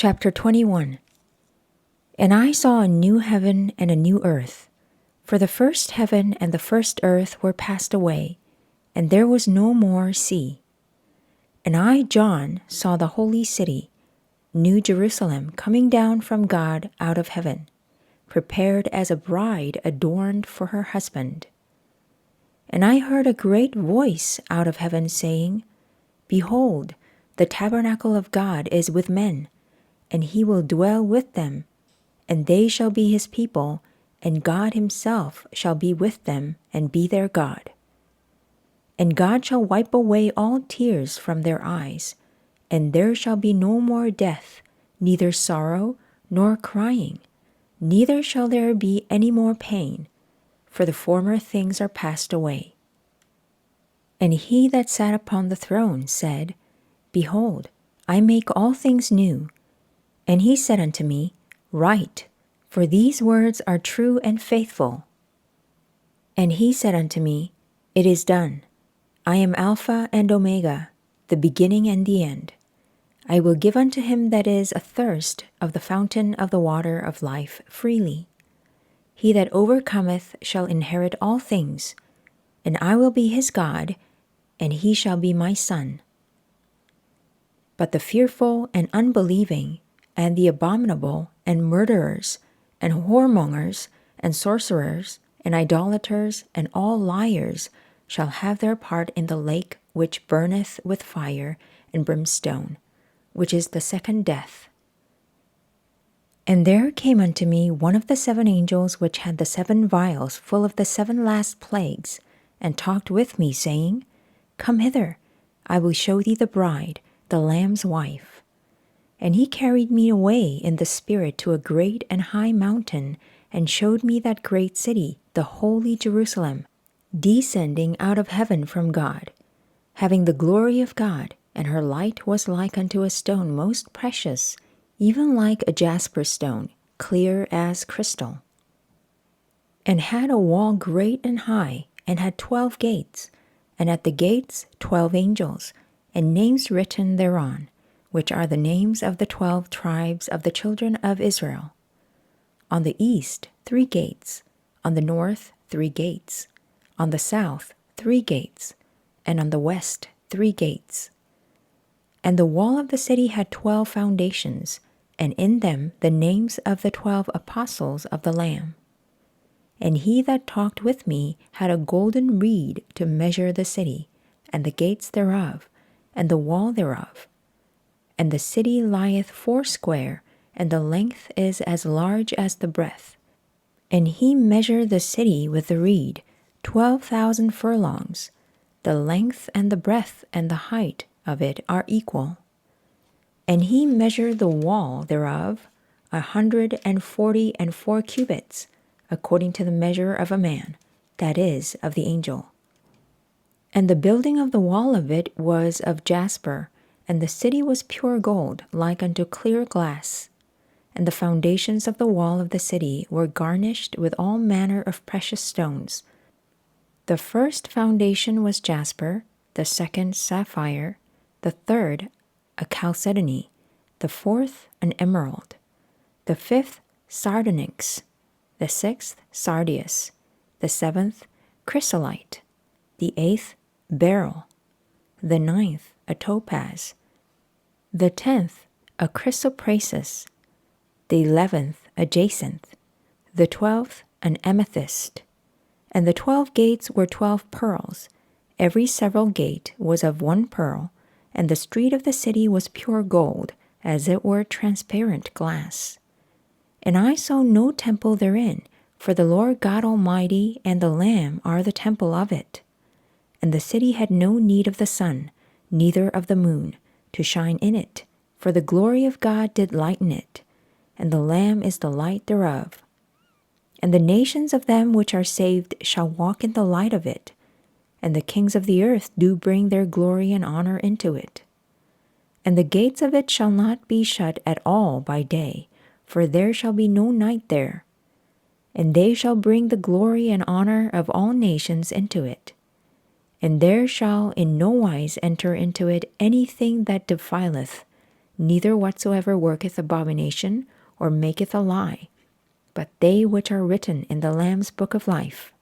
Chapter 21. And I saw a new heaven and a new earth, for the first heaven and the first earth were passed away, and there was no more sea. And I, John, saw the holy city, New Jerusalem, coming down from God out of heaven, prepared as a bride adorned for her husband. And I heard a great voice out of heaven saying, Behold, the tabernacle of God is with men, and he will dwell with them, and they shall be his people, and God himself shall be with them and be their God. And God shall wipe away all tears from their eyes, and there shall be no more death, neither sorrow nor crying, neither shall there be any more pain, for the former things are passed away. And he that sat upon the throne said, Behold, I make all things new. And he said unto me, Write, for these words are true and faithful. And he said unto me, It is done. I am Alpha and Omega, the beginning and the end. I will give unto him that is athirst of the fountain of the water of life freely. He that overcometh shall inherit all things, and I will be his God, and he shall be my son. But the fearful and unbelieving, and the abominable, and murderers, and whoremongers, and sorcerers, and idolaters, and all liars shall have their part in the lake which burneth with fire and brimstone, which is the second death. And there came unto me one of the 7 angels which had the 7 vials full of the 7 last plagues, and talked with me, saying, Come hither, I will show thee the bride, the Lamb's wife. And he carried me away in the Spirit to a great and high mountain, and showed me that great city, the holy Jerusalem, descending out of heaven from God, having the glory of God, and her light was like unto a stone most precious, even like a jasper stone, clear as crystal. And had a wall great and high, and had 12 gates, and at the gates 12 angels, and names written thereon, which are the names of the 12 tribes of the children of Israel. On the east 3 gates, on the north 3 gates, on the south 3 gates, and on the west 3 gates. And the wall of the city had 12 foundations, and in them the names of the 12 apostles of the Lamb. And he that talked with me had a golden reed to measure the city, and the gates thereof, and the wall thereof. And the city lieth foursquare, and the length is as large as the breadth. And he measured the city with the reed, 12,000 furlongs. The length and the breadth and the height of it are equal. And he measured the wall thereof 144 cubits, according to the measure of a man, that is, of the angel. And the building of the wall of it was of jasper, and the city was pure gold, like unto clear glass. And the foundations of the wall of the city were garnished with all manner of precious stones. The first foundation was jasper, the second sapphire, the third a chalcedony, the fourth an emerald, the fifth sardonyx, the sixth sardius, the seventh chrysolite, the eighth beryl, the ninth a topaz, the 10th a chrysoprasus, the 11th a jacinth, the 12th an amethyst. And the 12 gates were 12 pearls. Every several gate was of 1 pearl, and the street of the city was pure gold, as it were transparent glass. And I saw no temple therein, for the Lord God Almighty and the Lamb are the temple of it. And the city had no need of the sun, neither of the moon, to shine in it, for the glory of God did lighten it, and the Lamb is the light thereof. And the nations of them which are saved shall walk in the light of it, and the kings of the earth do bring their glory and honor into it. And the gates of it shall not be shut at all by day, for there shall be no night there. And they shall bring the glory and honor of all nations into it. And there shall in no wise enter into it anything that defileth, neither whatsoever worketh abomination, or maketh a lie, but they which are written in the Lamb's book of life.